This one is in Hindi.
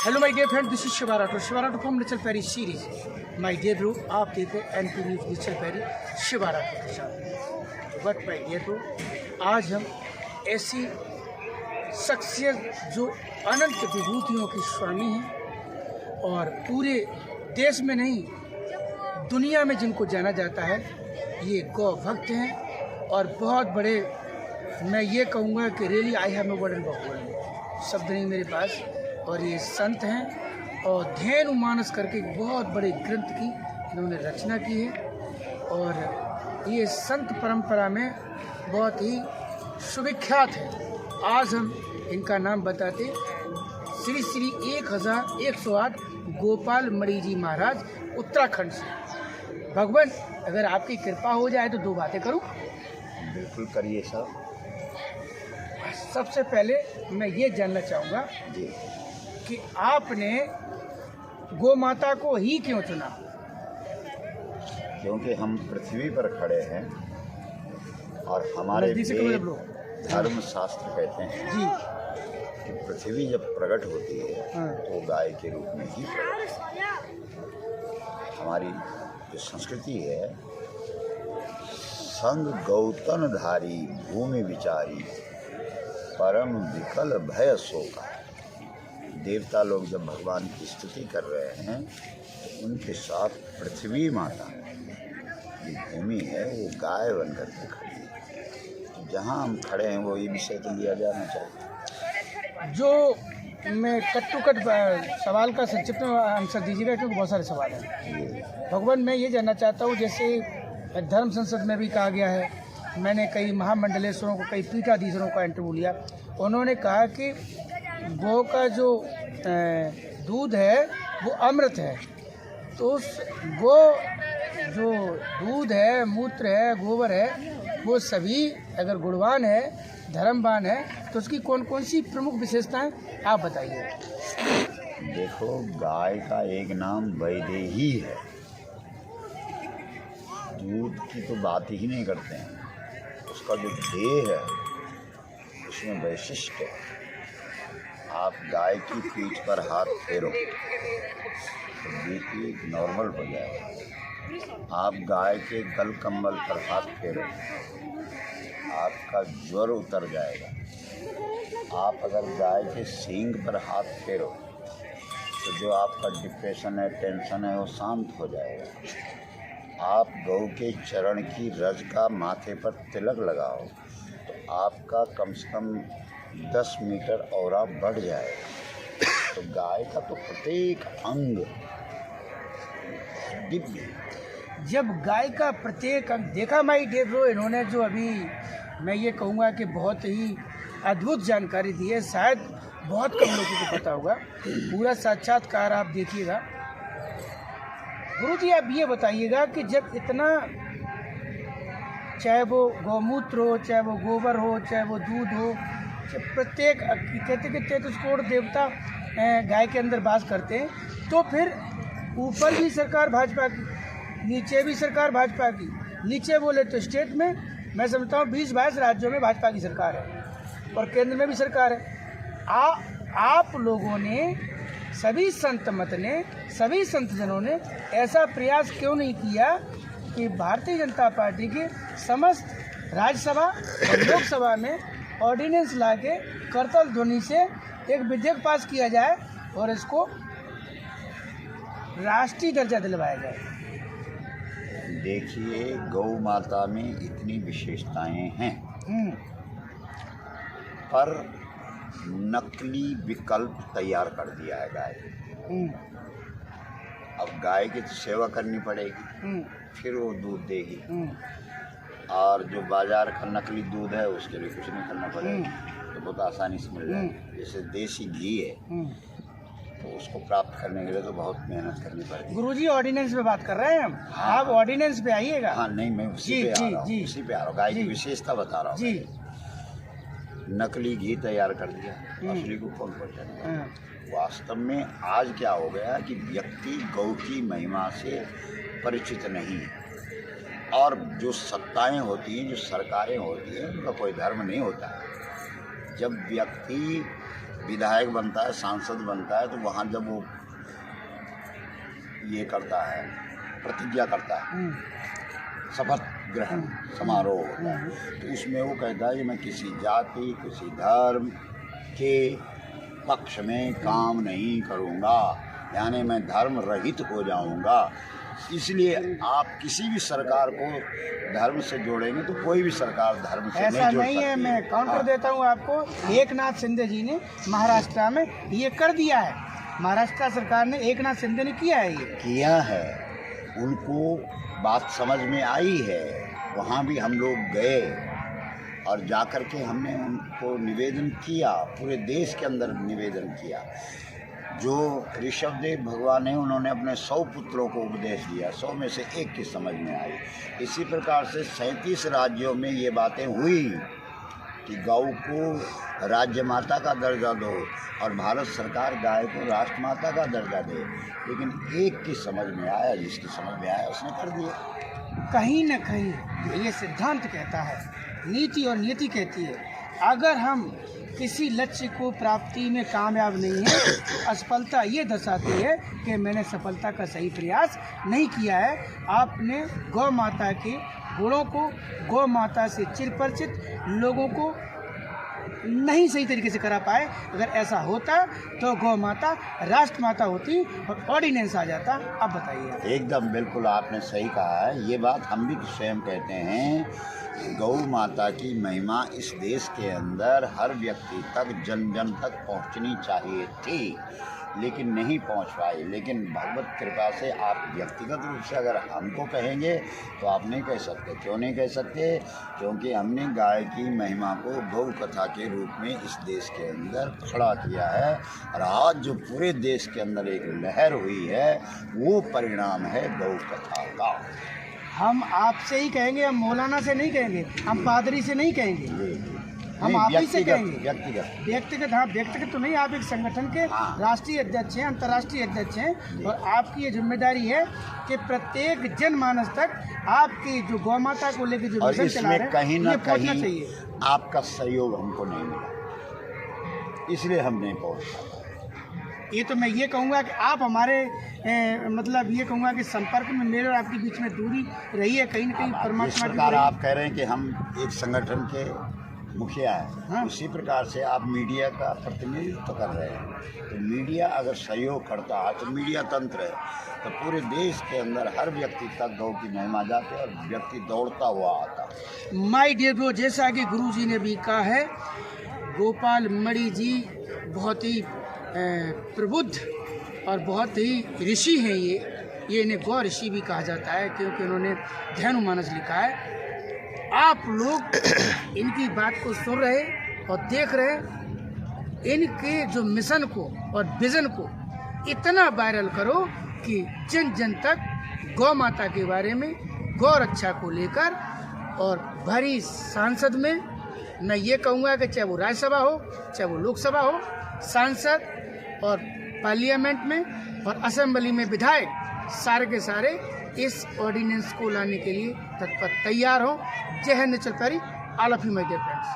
Hello my dear friend, this is Shiva Rathore from nature पैरी सीरीज। माय डियर ब्रो, आप देख रहे हैं एनपी न्यूज नेचर पैरी शिवा राठौर के साथ। बट माय डियर ब्रो, आज हम ऐसी शख्सियत जो अनंत विभूतियों की स्वामी हैं और पूरे देश में नहीं दुनिया में जिनको जाना जाता है, ये गौ भक्त हैं और बहुत बड़े, मैं ये कहूँगा कि really I have no word in भगवान, शब्द नहीं मेरे पास। और ये संत हैं और धेनु मानस करके एक बहुत बड़े ग्रंथ की इन्होंने रचना की है और ये संत परंपरा में बहुत ही सुविख्यात है। आज हम इनका नाम बताते, श्री श्री 1108 गोपाल मणि जी महाराज, उत्तराखंड से। भगवान, अगर आपकी कृपा हो जाए तो दो बातें करूं। बिल्कुल करिए सर। सबसे पहले मैं ये जानना चाहूँगा जी कि आपने गौ माता को ही क्यों चुना? क्योंकि हम पृथ्वी पर खड़े हैं और हमारे धर्म शास्त्र कहते हैं जी कि पृथ्वी जब प्रकट होती है तो गाय के रूप में ही प्रकट होती है। हमारी जो संस्कृति है, संग गौतनधारी भूमि विचारी परम विकल भय शोका। देवता लोग जब भगवान की स्तुति कर रहे हैं तो उनके साथ पृथ्वी माता जो भूमि है वो गाय बनकर के खड़ी है। तो जहाँ हम खड़े हैं वो ये विषय तो लिया जाना चाहिए। जो मैं कट टू कट सवाल का संक्षिप्त में आंसर दीजिएगा क्योंकि बहुत सारे सवाल हैं। भगवान, मैं ये जानना चाहता हूँ, जैसे धर्म संसद में भी कहा गया है, मैंने कई महामंडलेश्वरों को, कई पीठाधीशरों का इंटरव्यू लिया, उन्होंने कहा कि गौ का जो दूध है वो अमृत है। तो उस गौ जो दूध है, मूत्र है, गोबर है, वो सभी अगर गुणवान है, धर्मवान है, तो उसकी कौन कौन सी प्रमुख विशेषताएं आप बताइए। देखो, गाय का एक नाम वैदेही है। दूध की तो बात ही नहीं करते हैं। उसका जो देह है उसमें वैशिष्ट है। आप गाय की पीठ पर हाथ फेरो तो बीपी नॉर्मल हो जाएगा। आप गाय के गल कंबल पर हाथ फेरो, आपका ज्वर उतर जाएगा। आप अगर गाय के सींग पर हाथ फेरो तो जो आपका डिप्रेशन है, टेंशन है, वो शांत हो जाएगा। आप गौ के चरण की रज का माथे पर तिलक लगाओ तो आपका कम से कम 10 मीटर औरा बढ़ जाएगा। तो गाय का तो प्रत्येक अंग दिव्य। जब गाय का प्रत्येक अंग देखा, माई डियर ब्रो, इन्होंने जो अभी मैं ये कहूँगा कि बहुत ही अद्भुत जानकारी दी है, शायद बहुत कम लोगों को पता होगा। पूरा साक्षात्कार आप देखिएगा। गुरुजी, आप ये बताइएगा कि जब इतना, चाहे वो गौमूत्र हो, चाहे वो गोबर हो, चाहे वो दूध हो, प्रत्येक कहते कि 33 करोड़ देवता गाय के अंदर वास करते हैं, तो फिर ऊपर भी सरकार भाजपा की, नीचे भी सरकार भाजपा की। नीचे बोले तो स्टेट में मैं समझता हूँ 20-22 राज्यों में भाजपा की सरकार है और केंद्र में भी सरकार है। आप लोगों ने, सभी संत मत ने, सभी संतजनों ने ऐसा प्रयास क्यों नहीं किया कि भारतीय जनता पार्टी के समस्त राज्यसभा और लोकसभा में ऑर्डिनेंस लाके करतल ध्वनि से एक विधेयक पास किया जाए और इसको राष्ट्रीय दर्जा दिलवाया जाए? देखिए, गौ माता में इतनी विशेषताएं हैं पर नकली विकल्प तैयार कर दिया है गाय। अब गाय की तो सेवा करनी पड़ेगी, फिर वो दूध देगी। और जो बाजार का नकली दूध है उसके लिए कुछ नहीं करना पड़ेगा, तो बहुत आसानी से मिल जाएगा। जैसे देसी घी है तो उसको प्राप्त करने के लिए तो बहुत मेहनत करनी पड़ेगी। गुरुजी, ऑर्डिनेंस पे बात कर रहे हैं हम। हाँ, आप ऑर्डिनेंस पे आइएगा। हाँ, नहीं, मैं उसी पे आ रहा हूँ, उसी पे आ रहा हूँ। गाय की विशेषता बता रहा हूँ जी। नकली घी तैयार कर दिया, असली को कौन पहचानेगा? वास्तव में आज क्या हो गया कि व्यक्ति गौ की महिमा से परिचित नहीं है। और जो सत्ताएं होती हैं, जो सरकारें होती हैं, उनका कोई धर्म नहीं होता है। जब व्यक्ति विधायक बनता है, सांसद बनता है, तो वहाँ जब वो ये करता है, प्रतिज्ञा करता है, शपथ ग्रहण समारोह होता है, तो उसमें वो कहता है कि मैं किसी जाति, किसी धर्म के पक्ष में काम नहीं करूँगा, यानी मैं धर्म रहित हो जाऊँगा। इसलिए आप किसी भी सरकार को धर्म से जोड़ेंगे तो कोई भी सरकार धर्म से ऐसा नहीं जोड़ नहीं है। सकती। मैं काउंटर देता हूँ आपको। एकनाथ शिंदे जी ने महाराष्ट्र में ये कर दिया है। महाराष्ट्र सरकार ने, एकनाथ शिंदे ने किया है, ये किया है। उनको बात समझ में आई है। वहाँ भी हम लोग गए और जाकर के हमने उनको निवेदन किया, पूरे देश के अंदर निवेदन किया। जो ऋषभदेव भगवान है, उन्होंने अपने 100 पुत्रों को उपदेश दिया, 100 में से एक की समझ में आई। इसी प्रकार से 37 राज्यों में ये बातें हुई कि गौ को राज्य माता का दर्जा दो और भारत सरकार गाय को राष्ट्र माता का दर्जा दे, लेकिन एक की समझ में आया, जिसकी समझ में आया उसने कर दिया। कहीं न कहीं ये सिद्धांत कहता है, नीति और नीति कहती है, अगर हम किसी लक्ष्य को प्राप्ति में कामयाब नहीं है, असफलता ये दर्शाती है कि मैंने सफलता का सही प्रयास नहीं किया है। आपने गौ माता के गुणों को, गौ माता से चिरपरिचित लोगों को नहीं सही तरीके से करा पाए। अगर ऐसा होता तो गौ माता राष्ट्र माता होती और ऑर्डिनेंस आ जाता। अब बताइए आप। एकदम बिल्कुल आपने सही कहा है। ये बात हम भी स्वयं कहते हैं। गौ माता की महिमा इस देश के अंदर हर व्यक्ति तक, जन जन तक पहुंचनी चाहिए थी, लेकिन नहीं पहुंच पाई। लेकिन भगवत कृपा से आप व्यक्तिगत रूप से अगर हमको कहेंगे तो आप नहीं कह सकते। क्यों नहीं कह सकते? क्योंकि हमने गाय की महिमा को गौ कथा के रूप में इस देश के अंदर खड़ा किया है, और आज जो पूरे देश के अंदर एक लहर हुई है, वो परिणाम है गौ कथा का। हम आपसे ही कहेंगे, हम मौलाना से नहीं कहेंगे, हम पादरी से नहीं कहेंगे, हम आप ही से कहेंगे। व्यक्तिगत हाँ, व्यक्तिगत तो नहीं। आप एक संगठन के राष्ट्रीय अध्यक्ष हैं, अंतर्राष्ट्रीय अध्यक्ष हैं, और आपकी ये जिम्मेदारी है कि प्रत्येक जनमानस तक आपकी जो गौ माता को लेकर जो मिशन चला रहे हैं, कहीं ना पहुंचना कहीं चाहिए। आपका सहयोग हमको नहीं मिला, इसलिए हम नहीं पहुंच पाए। ये तो मैं ये कहूँगा कि आप हमारे मतलब ये कहूँगा कि संपर्क में मेरे और आपके बीच में दूरी रही है कहीं ना कहीं। परमात्मा की प्रकार आप कह रहे हैं कि हम एक संगठन के मुखिया हैं, हाँ। उसी प्रकार से आप मीडिया का प्रतिनिधित्व कर रहे हैं। तो मीडिया अगर सहयोग करता है, तो मीडिया तंत्र है, तो पूरे देश के अंदर हर व्यक्ति तक गौ की महिमा जाती और व्यक्ति दौड़ता हुआ आता। माय डियर ब्रो, जैसा कि गुरु जी ने भी कहा है, गोपाल मणि जी बहुत ही प्रबुद्ध और बहुत ही ऋषि हैं। ये इन्हें गौ ऋषि भी कहा जाता है, क्योंकि उन्होंने धनुमानस लिखा है। आप लोग इनकी बात को सुन रहे और देख रहे, इनके जो मिशन को और विजन को इतना वायरल करो कि जन जन तक गौ माता के बारे में, गौ रक्षा को लेकर, और भरी सांसद में, मैं ये कहूँगा कि चाहे वो राज्यसभा हो, चाहे वो लोकसभा हो, सांसद और पार्लियामेंट में और असेंबली में विधायक, सारे के सारे इस ऑर्डिनेंस को लाने के लिए तत्पर तैयार हो। जय हिंद, चल पैरी, all of you my dear friends.